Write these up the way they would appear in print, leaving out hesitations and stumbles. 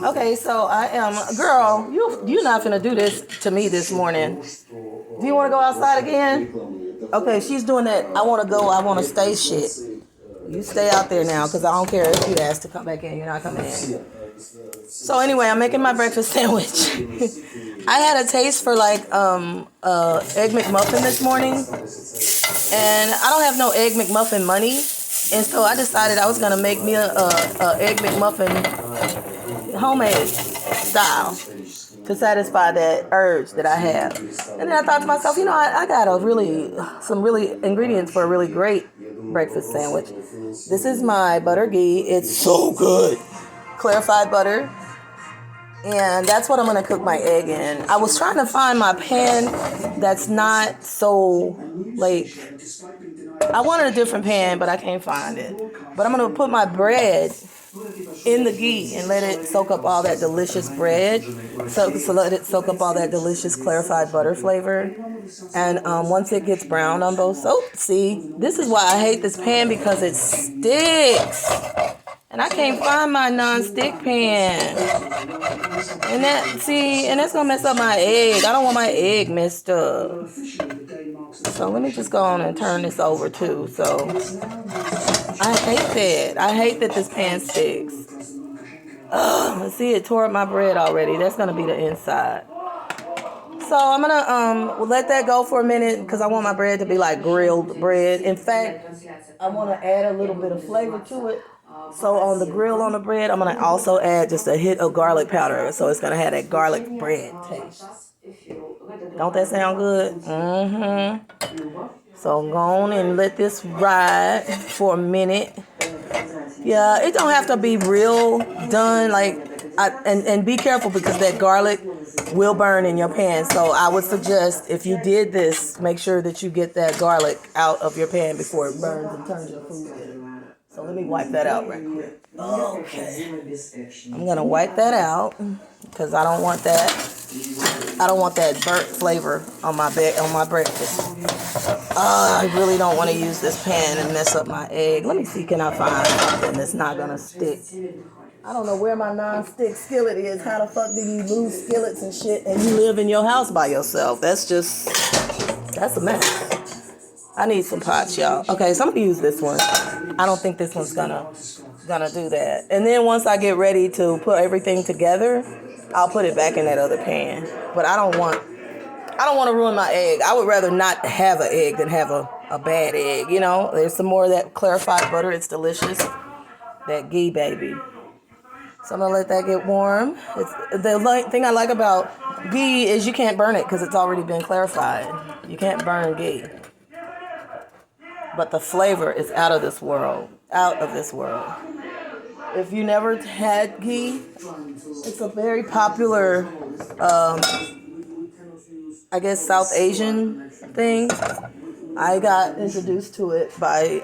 Okay, so I am, girl. You're not gonna do this to me this morning. Do you want to go outside again? Okay, she's doing that. I want to go. I want to stay shit. You stay out there now, because I don't care if you ask to come back in. You're not coming in. So anyway, I'm making my breakfast sandwich. I had a taste for like Egg McMuffin this morning, and I don't have no Egg McMuffin money, and so I decided I was gonna make me a Egg McMuffin homemade style to satisfy that urge that I have. And then I thought to myself, I got some really ingredients for a really great breakfast sandwich. This is my butter ghee. It's so good. Clarified butter. And that's what I'm going to cook my egg in. I was trying to find my pan that's not so, I wanted a different pan, but I can't find it. But I'm going to put my bread in the ghee and let it soak up all that delicious bread. So let it soak up all that delicious clarified butter flavor. And once it gets brown on both sides, see, this is why I hate this pan, because it sticks. And I can't find my non-stick pan. And that's gonna mess up my egg. I don't want my egg messed up. So let me just go on and turn this over too. So I hate that. I hate that this pan sticks. Let's see, it tore up my bread already. That's gonna be the inside. So I'm gonna let that go for a minute, because I want my bread to be like grilled bread. In fact, I want to add a little bit of flavor to it. So on the grill on the bread, I'm going to also add just a hit of garlic powder. So it's going to have that garlic bread taste. Don't that sound good? Mm-hmm. So go on and let this ride for a minute. Yeah, it don't have to be real done. And be careful, because that garlic will burn in your pan. So I would suggest, if you did this, make sure that you get that garlic out of your pan before it burns and turns your food bitter. So let me wipe that out right quick. Okay. I'm going to wipe that out, because I don't want that burnt flavor on my breakfast. I really don't want to use this pan and mess up my egg. Let me see, can I find something that's not going to stick? I don't know where my non-stick skillet is. How the fuck do you lose skillets and shit and you live in your house by yourself? That's a mess. I need some pots, y'all. Okay, so I'm gonna use this one. I don't think this one's gonna do that. And then once I get ready to put everything together, I'll put it back in that other pan. But I don't want to ruin my egg. I would rather not have an egg than have a bad egg. There's some more of that clarified butter. It's delicious. That ghee, baby. So I'm gonna let that get warm. The thing I like about ghee is you can't burn it, because it's already been clarified. You can't burn ghee. But the flavor is out of this world. Out of this world. If you never had ghee, it's a very popular, I guess, South Asian thing. I got introduced to it by,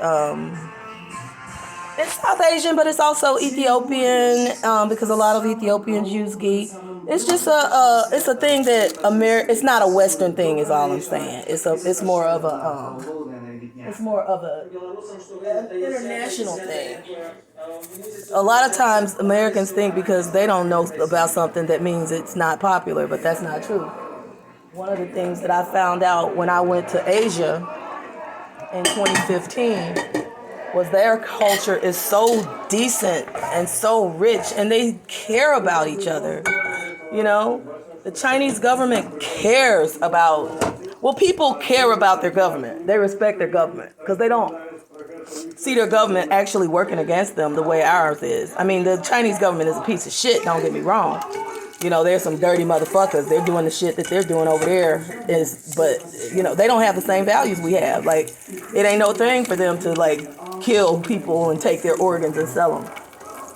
it's South Asian, but it's also Ethiopian, because a lot of Ethiopians use ghee. It's just it's a thing that it's not a Western thing, is all I'm saying. It's more of an international thing. A lot of times Americans think because they don't know about something that means it's not popular, but that's not true. One of the things that I found out when I went to Asia in 2015 was their culture is so decent and so rich, and they care about each other. The Chinese government cares about, people care about their government. They respect their government, because they don't see their government actually working against them the way ours is. I mean, the Chinese government is a piece of shit, don't get me wrong. There's some dirty motherfuckers. They're doing the shit that they're doing over there. But they don't have the same values we have. It ain't no thing for them to, kill people and take their organs and sell them.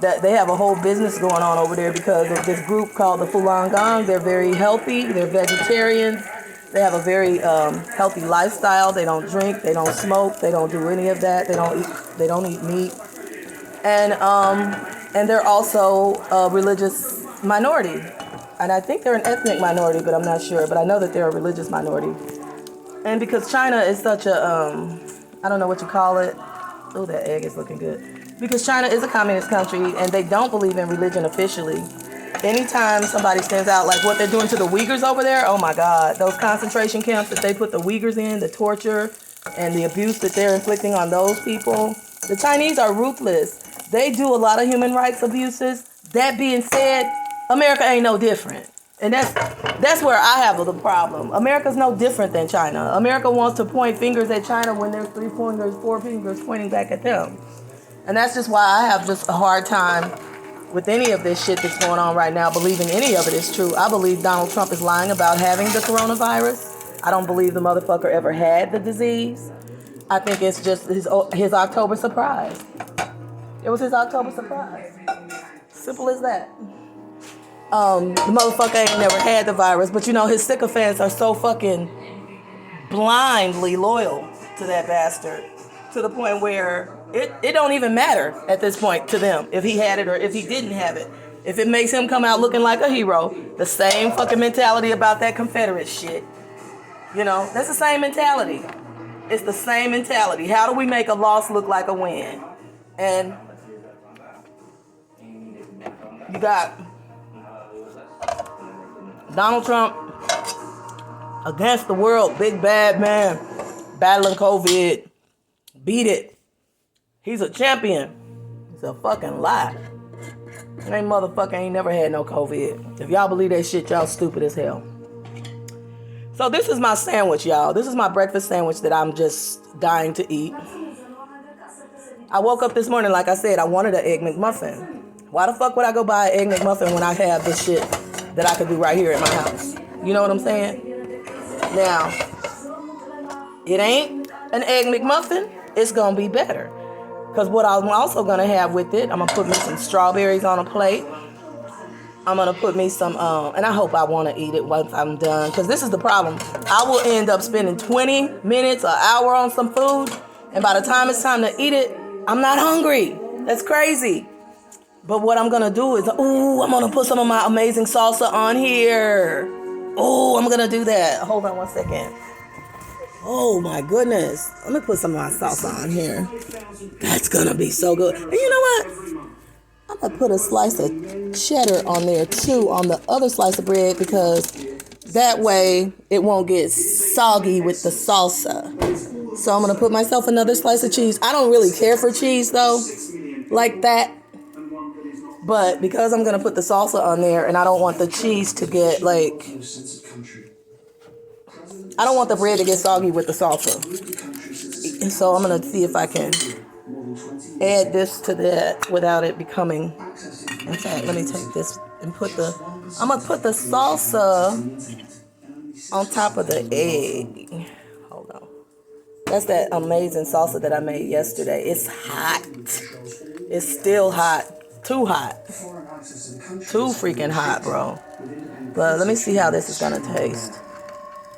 That they have a whole business going on over there because of this group called the Falun Gong. They're very healthy. They're vegetarians. They have a very healthy lifestyle. They don't drink. They don't smoke. They don't do any of that. They don't eat meat. And they're also a religious minority. And I think they're an ethnic minority, but I'm not sure. But I know that they're a religious minority. And because China is such a, I don't know what you call it. Oh, that egg is looking good. Because China is a communist country and they don't believe in religion officially. Anytime somebody stands out, like what they're doing to the Uyghurs over there, oh my God, those concentration camps that they put the Uyghurs in, the torture and the abuse that they're inflicting on those people. The Chinese are ruthless. They do a lot of human rights abuses. That being said, America ain't no different. And that's where I have the problem. America's no different than China. America wants to point fingers at China when there's 3 fingers, 4 fingers pointing back at them. And that's just why I have just a hard time with any of this shit that's going on right now, believing any of it is true. I believe Donald Trump is lying about having the coronavirus. I don't believe the motherfucker ever had the disease. I think it's just his October surprise. It was his October surprise. Simple as that. The motherfucker ain't never had the virus, but you know, his sycophants are so fucking blindly loyal to that bastard to the point where it don't even matter at this point to them if he had it or if he didn't have it. If it makes him come out looking like a hero, the same fucking mentality about that Confederate shit. You know, that's the same mentality. It's the same mentality. How do we make a loss look like a win? And you got Donald Trump against the world, big bad man, battling COVID, beat it. He's a champion. It's a fucking lie. That motherfucker ain't never had no COVID. If y'all believe that shit, y'all stupid as hell. So this is my sandwich, y'all. This is my breakfast sandwich that I'm just dying to eat. I woke up this morning, like I said, I wanted an Egg McMuffin. Why the fuck would I go buy an Egg McMuffin when I have this shit that I could do right here at my house? You know what I'm saying? Now, it ain't an Egg McMuffin. It's going to be better. Because what I'm also going to have with it, I'm going to put me some strawberries on a plate. I'm going to put me some, and I hope I want to eat it once I'm done. Because this is the problem. I will end up spending 20 minutes, an hour on some food. And by the time it's time to eat it, I'm not hungry. That's crazy. But what I'm going to do is, I'm going to put some of my amazing salsa on here. I'm going to do that. Hold on one second. Oh, my goodness. Let me put some of my salsa on here. That's going to be so good. And you know what? I'm going to put a slice of cheddar on there, too, on the other slice of bread, because that way it won't get soggy with the salsa. So I'm going to put myself another slice of cheese. I don't really care for cheese, though, like that. But because I'm going to put the salsa on there and I don't want the cheese to get, like, I don't want the bread to get soggy with the salsa. And so I'm going to see if I can add this to that without it becoming, in fact, let me take this and I'm going to put the salsa on top of the egg. Hold on. That's that amazing salsa that I made yesterday. It's hot. It's still hot. Too hot. Too freaking hot, bro. But let me see how this is going to taste.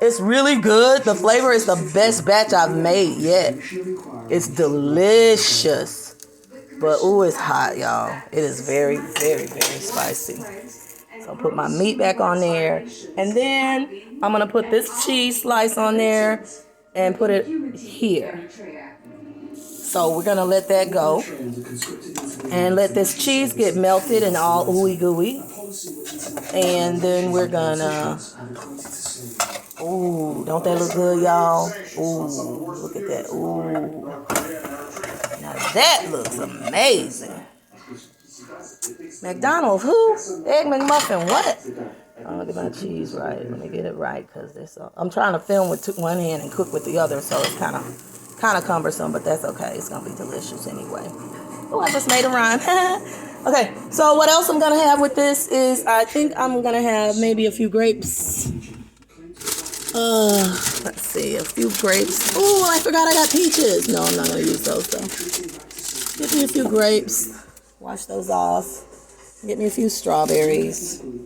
It's really good. The flavor is the best batch I've made yet. It's delicious. But, it's hot, y'all. It is very, very, very spicy. So I'll put my meat back on there. And then I'm going to put this cheese slice on there and put it here. So we're going to let that go. And let this cheese get melted and all ooey gooey. And then we're going to... Ooh, don't that look good, y'all? Ooh, look at that. Ooh. Now that looks amazing. McDonald's, who? Egg McMuffin, what? I'm going to get my cheese right. Let me get it right, because I'm trying to film with one hand and cook with the other, so it's kind of cumbersome, but that's okay. It's going to be delicious anyway. Oh, I just made a rhyme. Okay, so what else I'm going to have with this is I think I'm going to have maybe a few grapes. Let's see, a few grapes. Oh, I forgot I got peaches. No, I'm not going to use those, though. Get me a few grapes. Wash those off. Get me a few strawberries. Maybe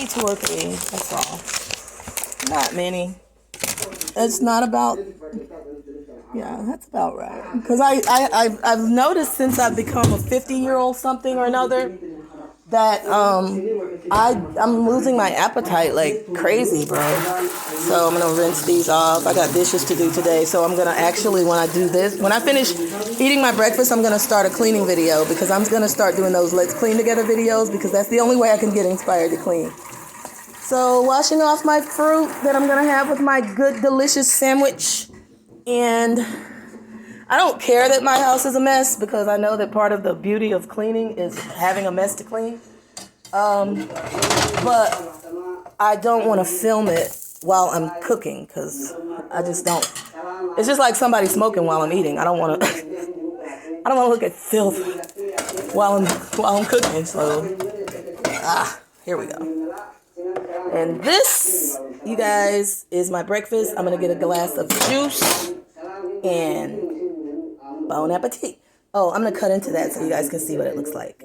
2 or 3. That's all. Not many. It's not about... Yeah, that's about right. Because I've noticed since I've become a 50-year-old something or another that I'm losing my appetite like crazy, bro. So I'm gonna rinse these off. I got dishes to do today, so I'm gonna actually, when I do this, when I finish eating my breakfast, I'm gonna start a cleaning video, because I'm gonna start doing those let's clean together videos, because that's the only way I can get inspired to clean. So washing off my fruit that I'm gonna have with my good delicious sandwich. And I don't care that my house is a mess, because I know that part of the beauty of cleaning is having a mess to clean. But I don't want to film it while I'm cooking, because I just don't. It's just like somebody smoking while I'm eating. I don't want to. I don't want to look at filth while I'm cooking. So here we go. And this, you guys, is my breakfast. I'm gonna get a glass of juice and bon appetit. Oh, I'm gonna cut into that so you guys can see what it looks like.